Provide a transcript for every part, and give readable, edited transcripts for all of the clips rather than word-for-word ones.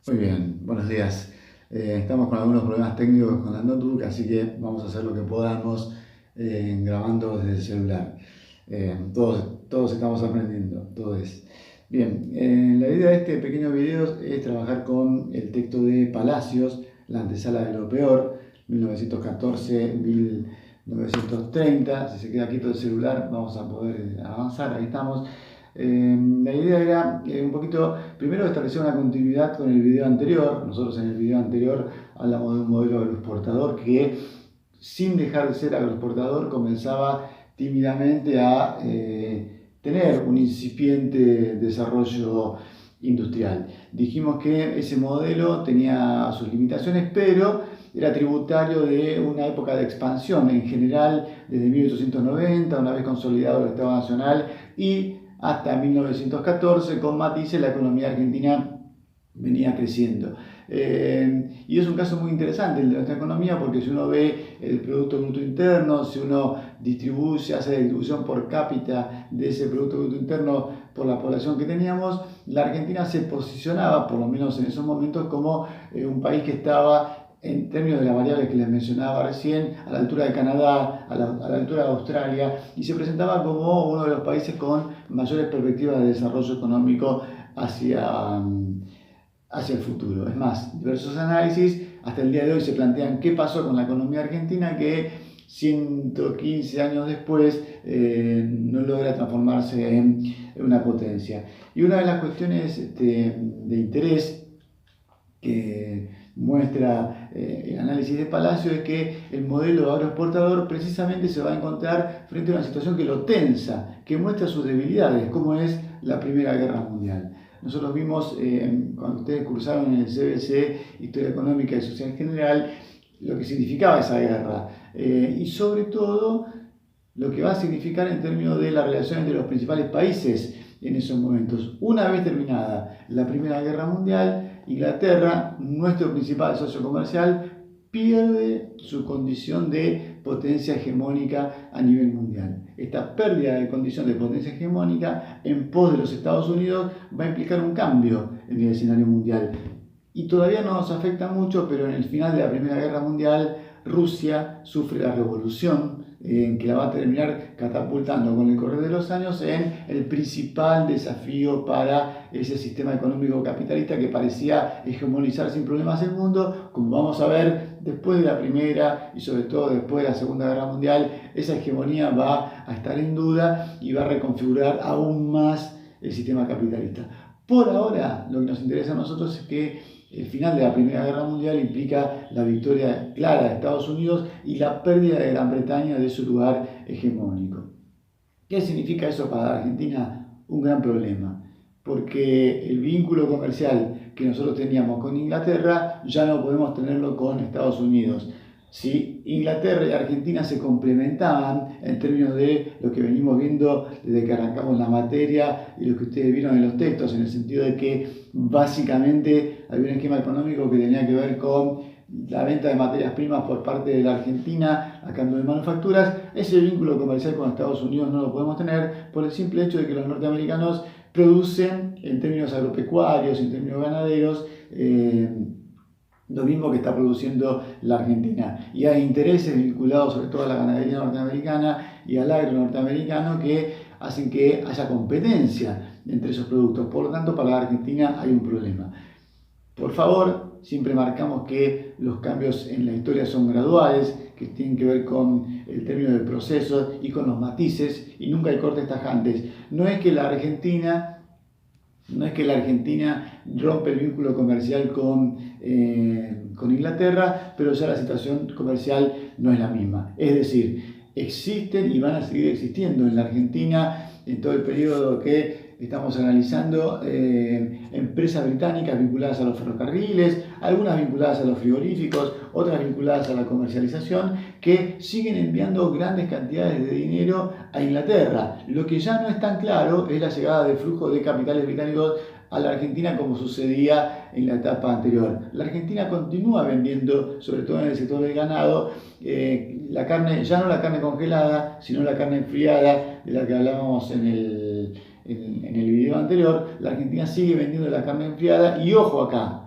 Muy bien, buenos días. Estamos con algunos problemas técnicos con la notebook, así que vamos a hacer lo que podamos grabando desde el celular. Todos estamos aprendiendo, todos. Bien, la idea de este pequeño video es trabajar con el texto de Palacios, La antesala de lo peor, 1914-1930. Si se queda quieto el celular, vamos a poder avanzar. Ahí estamos. La idea era un poquito, primero establecer una continuidad con el video anterior. Nosotros en el video anterior hablamos de un modelo agroexportador que, sin dejar de ser agroexportador, comenzaba tímidamente a tener un incipiente desarrollo industrial. Dijimos que ese modelo tenía sus limitaciones, pero era tributario de una época de expansión en general, desde 1890, una vez consolidado el Estado Nacional, y hasta 1914, con matices, la economía argentina venía creciendo. Y es un caso muy interesante el de nuestra economía, porque si uno ve el Producto Bruto Interno, si uno distribuye, hace la distribución por cápita de ese Producto Bruto Interno por la población que teníamos, la Argentina se posicionaba, por lo menos en esos momentos, como un país que estaba, en términos de las variables que les mencionaba recién, a la altura de Canadá, a la altura de Australia, y se presentaba como uno de los países con mayores perspectivas de desarrollo económico hacia el futuro. Es más, diversos análisis hasta el día de hoy se plantean qué pasó con la economía argentina que 115 años después no logra transformarse en una potencia. Y una de las cuestiones de interés que muestra el análisis de Palacio es que el modelo agroexportador precisamente se va a encontrar frente a una situación que lo tensa, que muestra sus debilidades, como es la Primera Guerra Mundial. Nosotros vimos, cuando ustedes cursaron en el CBC, Historia Económica y Social General, lo que significaba esa guerra. Y sobre todo, lo que va a significar en términos de la relación entre los principales países en esos momentos. Una vez terminada la Primera Guerra Mundial, Inglaterra, nuestro principal socio comercial, pierde su condición de potencia hegemónica a nivel mundial. Esta pérdida de condición de potencia hegemónica en pos de los Estados Unidos va a implicar un cambio en el escenario mundial. Y todavía no nos afecta mucho, pero en el final de la Primera Guerra Mundial, Rusia sufre la revolución, que la va a terminar catapultando con el correr de los años en el principal desafío para ese sistema económico capitalista que parecía hegemonizar sin problemas el mundo. Como vamos a ver, después de la Primera y sobre todo después de la Segunda Guerra Mundial, esa hegemonía va a estar en duda y va a reconfigurar aún más el sistema capitalista. Por ahora, lo que nos interesa a nosotros es que el final de la Primera Guerra Mundial implica la victoria clara de Estados Unidos y la pérdida de Gran Bretaña de su lugar hegemónico. ¿Qué significa eso para la Argentina? Un gran problema, porque el vínculo comercial que nosotros teníamos con Inglaterra ya no podemos tenerlo con Estados Unidos. Si Inglaterra y Argentina se complementaban en términos de lo que venimos viendo desde que arrancamos la materia y lo que ustedes vieron en los textos, en el sentido de que básicamente había un esquema económico que tenía que ver con la venta de materias primas por parte de la Argentina a cambio de manufacturas, ese vínculo comercial con Estados Unidos no lo podemos tener por el simple hecho de que los norteamericanos producen en términos agropecuarios, en términos ganaderos, lo mismo que está produciendo la Argentina. Y hay intereses vinculados sobre todo a la ganadería norteamericana y al agro norteamericano que hacen que haya competencia entre esos productos. Por lo tanto, para la Argentina hay un problema. Por favor, siempre marcamos que los cambios en la historia son graduales, que tienen que ver con el término del proceso y con los matices, y nunca hay cortes tajantes. No es que la Argentina rompe el vínculo comercial con Inglaterra, pero ya la situación comercial no es la misma. Es decir, existen y van a seguir existiendo en la Argentina, en todo el periodo que estamos analizando, empresas británicas vinculadas a los ferrocarriles, algunas vinculadas a los frigoríficos, otras vinculadas a la comercialización, que siguen enviando grandes cantidades de dinero a Inglaterra. Lo que ya no es tan claro es la llegada de flujos de capitales británicos a la Argentina como sucedía en la etapa anterior. La Argentina continúa vendiendo, sobre todo en el sector del ganado, la carne, ya no la carne congelada, sino la carne enfriada, de la que hablábamos en el video anterior. La Argentina sigue vendiendo la carne enfriada y ojo acá,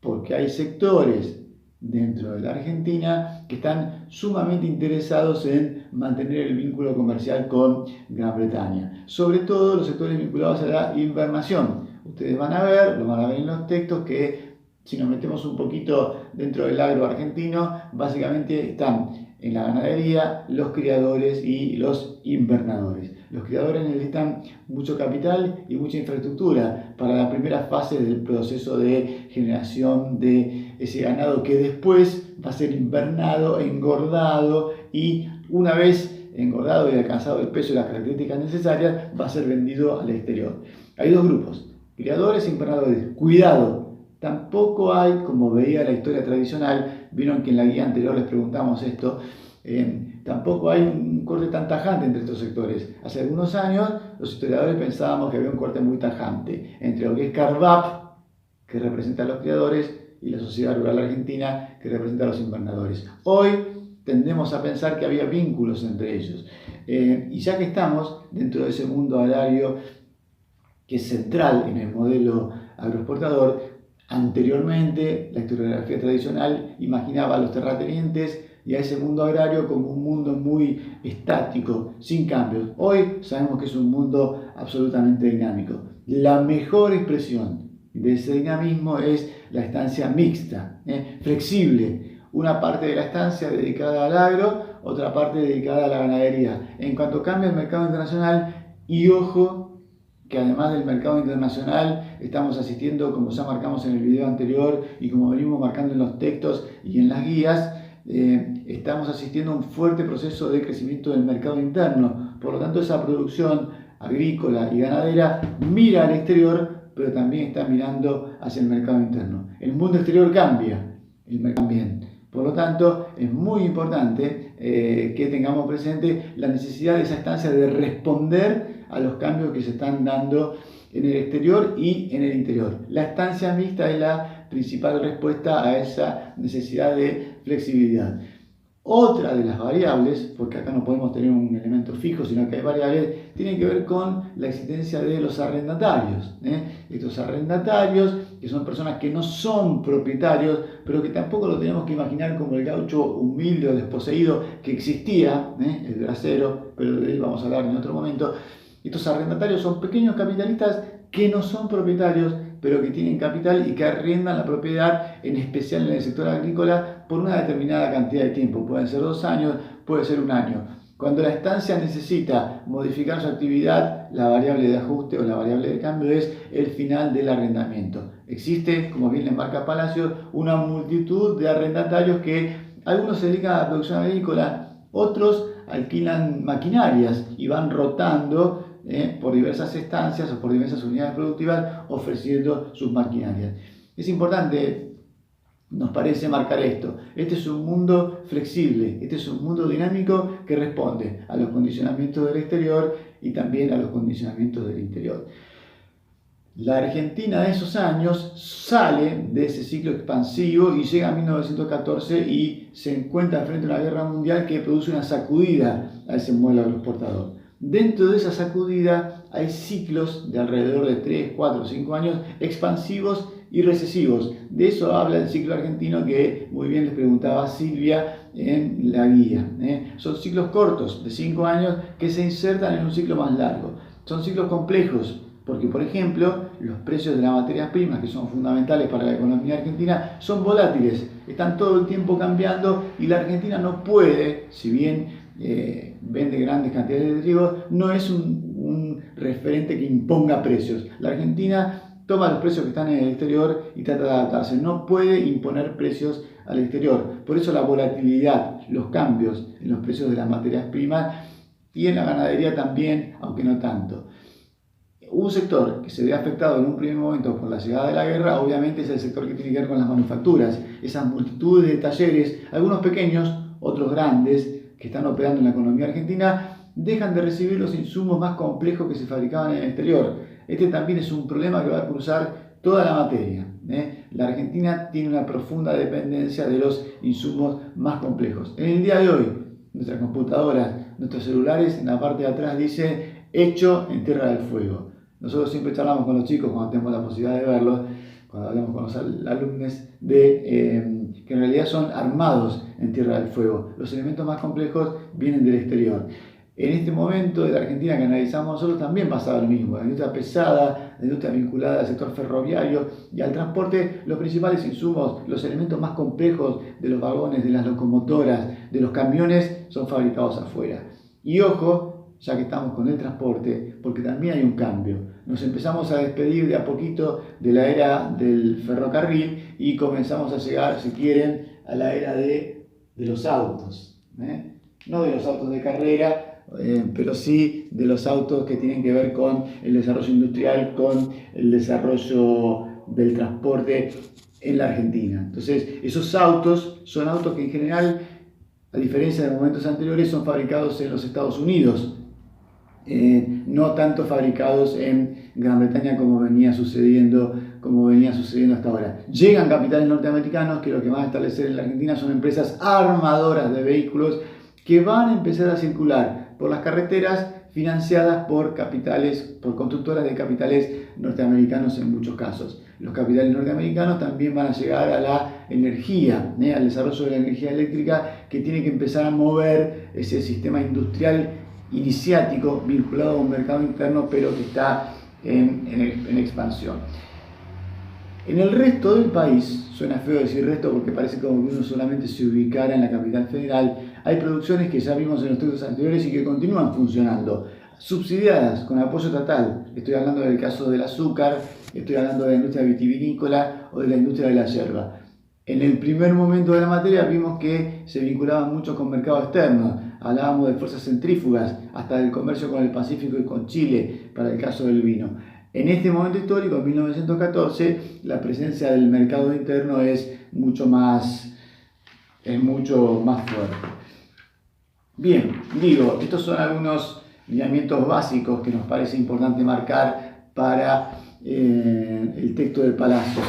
porque hay sectores dentro de la Argentina que están sumamente interesados en mantener el vínculo comercial con Gran Bretaña, sobre todo los sectores vinculados a la invernación. Ustedes van a ver, lo van a ver en los textos, que si nos metemos un poquito dentro del agro argentino, básicamente están en la ganadería los criadores y los invernadores. Los criadores necesitan mucho capital y mucha infraestructura para la primera fase del proceso de generación de ese ganado que después va a ser invernado, engordado, y una vez engordado y alcanzado el peso y las características necesarias va a ser vendido al exterior. Hay dos grupos, criadores e invernadores. Cuidado, tampoco hay, como veía la historia tradicional, vieron que en la guía anterior les preguntamos esto, tampoco hay un corte tan tajante entre estos sectores. Hace algunos años los historiadores pensábamos que había un corte muy tajante entre lo que es CARVAP, que representa a los criadores, y la Sociedad Rural Argentina, que representa a los invernadores. Hoy tendemos a pensar que había vínculos entre ellos. Y ya que estamos dentro de ese mundo agrario que es central en el modelo agroexportador, anteriormente la historiografía tradicional imaginaba a los terratenientes y a ese mundo agrario como un mundo muy estático, sin cambios. Hoy sabemos que es un mundo absolutamente dinámico. La mejor expresión de ese dinamismo es la estancia mixta, flexible. Una parte de la estancia dedicada al agro, otra parte dedicada a la ganadería. En cuanto cambia el mercado internacional, y ojo, que además del mercado internacional estamos asistiendo, como ya marcamos en el video anterior y como venimos marcando en los textos y en las guías, estamos asistiendo a un fuerte proceso de crecimiento del mercado interno. Por lo tanto, esa producción agrícola y ganadera mira al exterior, pero también está mirando hacia el mercado interno. El mundo exterior cambia, el mercado también. Por lo tanto, es muy importante que tengamos presente la necesidad de esa estancia de responder a los cambios que se están dando en el exterior y en el interior. La estancia mixta es la principal respuesta a esa necesidad de flexibilidad. Otra de las variables, porque acá no podemos tener un elemento fijo, sino que hay variables, tienen que ver con la existencia de los arrendatarios. Estos arrendatarios, que son personas que no son propietarios, pero que tampoco lo tenemos que imaginar como el gaucho humilde o desposeído que existía, el bracero, pero de él vamos a hablar en otro momento. Estos arrendatarios son pequeños capitalistas que no son propietarios, pero que tienen capital y que arriendan la propiedad, en especial en el sector agrícola, por una determinada cantidad de tiempo. Pueden ser 2 años, puede ser 1 año. Cuando la estancia necesita modificar su actividad, la variable de ajuste o la variable de cambio es el final del arrendamiento. Existe, como bien le marca Palacios, una multitud de arrendatarios que algunos se dedican a la producción agrícola, otros alquilan maquinarias y van rotando por diversas estancias o por diversas unidades productivas ofreciendo sus maquinarias. Es importante, nos parece, marcar esto. Este es un mundo flexible, este es un mundo dinámico que responde a los condicionamientos del exterior y también a los condicionamientos del interior. La Argentina de esos años sale de ese ciclo expansivo y llega a 1914 y se encuentra frente a una guerra mundial que produce una sacudida a ese modelo agroexportador. Dentro de esa sacudida hay ciclos de alrededor de 3, 4, 5 años expansivos y recesivos. De eso habla el ciclo argentino que muy bien les preguntaba Silvia en la guía. Son ciclos cortos de 5 años que se insertan en un ciclo más largo. Son ciclos complejos porque, por ejemplo, los precios de las materias primas, que son fundamentales para la economía argentina, son volátiles, están todo el tiempo cambiando y la Argentina no puede, si bien vende grandes cantidades de trigo, no es un referente que imponga precios. La Argentina toma los precios que están en el exterior y trata de adaptarse. No puede imponer precios al exterior. Por eso la volatilidad, los cambios en los precios de las materias primas y en la ganadería también, aunque no tanto. Un sector que se ve afectado en un primer momento por la llegada de la guerra, obviamente es el sector que tiene que ver con las manufacturas. Esas multitudes de talleres, algunos pequeños, otros grandes, que están operando en la economía argentina, dejan de recibir los insumos más complejos que se fabricaban en el exterior. Este también es un problema que va a cruzar toda la materia. La Argentina tiene una profunda dependencia de los insumos más complejos. En el día de hoy, nuestras computadoras, nuestros celulares, en la parte de atrás dice hecho en Tierra del Fuego. Nosotros siempre charlamos con los chicos cuando tenemos la posibilidad de verlos. cuando hablamos con los alumnos, de que en realidad son armados en Tierra del Fuego. Los elementos más complejos vienen del exterior. En este momento de la Argentina que analizamos nosotros también pasaba lo mismo. La industria pesada, la industria vinculada al sector ferroviario y al transporte, los principales insumos, los elementos más complejos de los vagones, de las locomotoras, de los camiones, son fabricados afuera. Y ojo, ya que estamos con el transporte, porque también hay un cambio. Nos empezamos a despedir de a poquito de la era del ferrocarril y comenzamos a llegar, si quieren, a la era de los autos. No de los autos de carrera, pero sí de los autos que tienen que ver con el desarrollo industrial, con el desarrollo del transporte en la Argentina. Entonces, esos autos son autos que en general, a diferencia de momentos anteriores, son fabricados en los Estados Unidos, no tanto fabricados en Gran Bretaña como venía sucediendo hasta ahora. Llegan capitales norteamericanos que lo que van a establecer en la Argentina son empresas armadoras de vehículos que van a empezar a circular por las carreteras financiadas por constructoras de capitales norteamericanos en muchos casos. Los capitales norteamericanos también van a llegar a la energía, al desarrollo de la energía eléctrica, que tiene que empezar a mover ese sistema industrial iniciático vinculado a un mercado interno, pero que está en expansión. En el resto del país, suena feo decir resto porque parece como que uno solamente se ubicara en la capital federal, hay producciones que ya vimos en los textos anteriores y que continúan funcionando, subsidiadas con apoyo estatal. Estoy hablando del caso del azúcar, estoy hablando de la industria vitivinícola o de la industria de la yerba. En el primer momento de la materia vimos que se vinculaban mucho con mercado externo, hablábamos de fuerzas centrífugas, hasta del comercio con el Pacífico y con Chile, para el caso del vino. En este momento histórico, en 1914, la presencia del mercado interno es mucho más fuerte. Bien, estos son algunos lineamientos básicos que nos parece importante marcar para el texto del Palacio.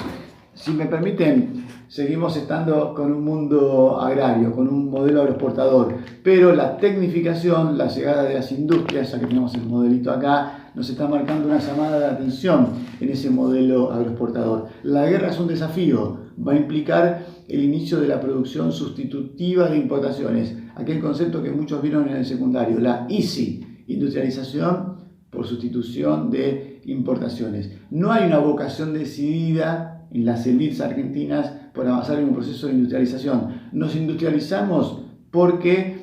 Si me permiten, seguimos estando con un mundo agrario, con un modelo agroexportador, pero la tecnificación, la llegada de las industrias, ya que tenemos el modelito acá, nos está marcando una llamada de atención en ese modelo agroexportador. La guerra es un desafío, va a implicar el inicio de la producción sustitutiva de importaciones, aquel concepto que muchos vieron en el secundario, la ISI, industrialización por sustitución de importaciones. No hay una vocación decidida en las élites argentinas por avanzar en un proceso de industrialización. Nos industrializamos porque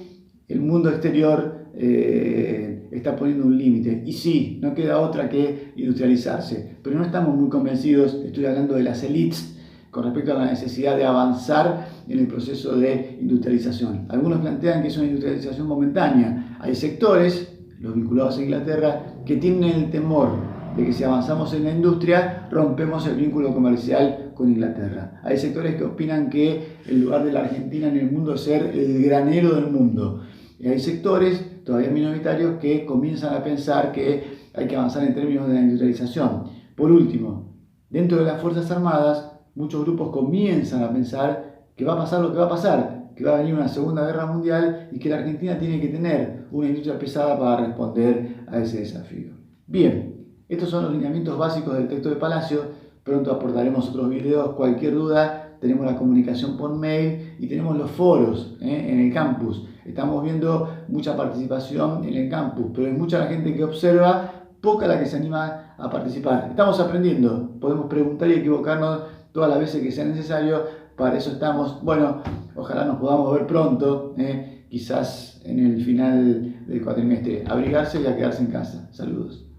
el mundo exterior está poniendo un límite. Y sí, no queda otra que industrializarse. Pero no estamos muy convencidos, estoy hablando de las élites, con respecto a la necesidad de avanzar en el proceso de industrialización. Algunos plantean que es una industrialización momentánea. Hay sectores, los vinculados a Inglaterra, que tienen el temor de que si avanzamos en la industria, rompemos el vínculo comercial con Inglaterra. Hay sectores que opinan que el lugar de la Argentina en el mundo es ser el granero del mundo. Y hay sectores todavía minoritarios que comienzan a pensar que hay que avanzar en términos de la industrialización. Por último, dentro de las Fuerzas Armadas, muchos grupos comienzan a pensar que va a pasar lo que va a pasar, que va a venir una Segunda Guerra Mundial y que la Argentina tiene que tener una industria pesada para responder a ese desafío. Bien, estos son los lineamientos básicos del texto de Palacio. Pronto aportaremos otros videos. Cualquier duda, tenemos la comunicación por mail y tenemos los foros en el campus. Estamos viendo mucha participación en el campus, pero es mucha la gente que observa, poca la que se anima a participar. Estamos aprendiendo, podemos preguntar y equivocarnos todas las veces que sea necesario, para eso estamos. Bueno, ojalá nos podamos ver pronto, quizás en el final del cuatrimestre. Abrigarse y a quedarse en casa. Saludos.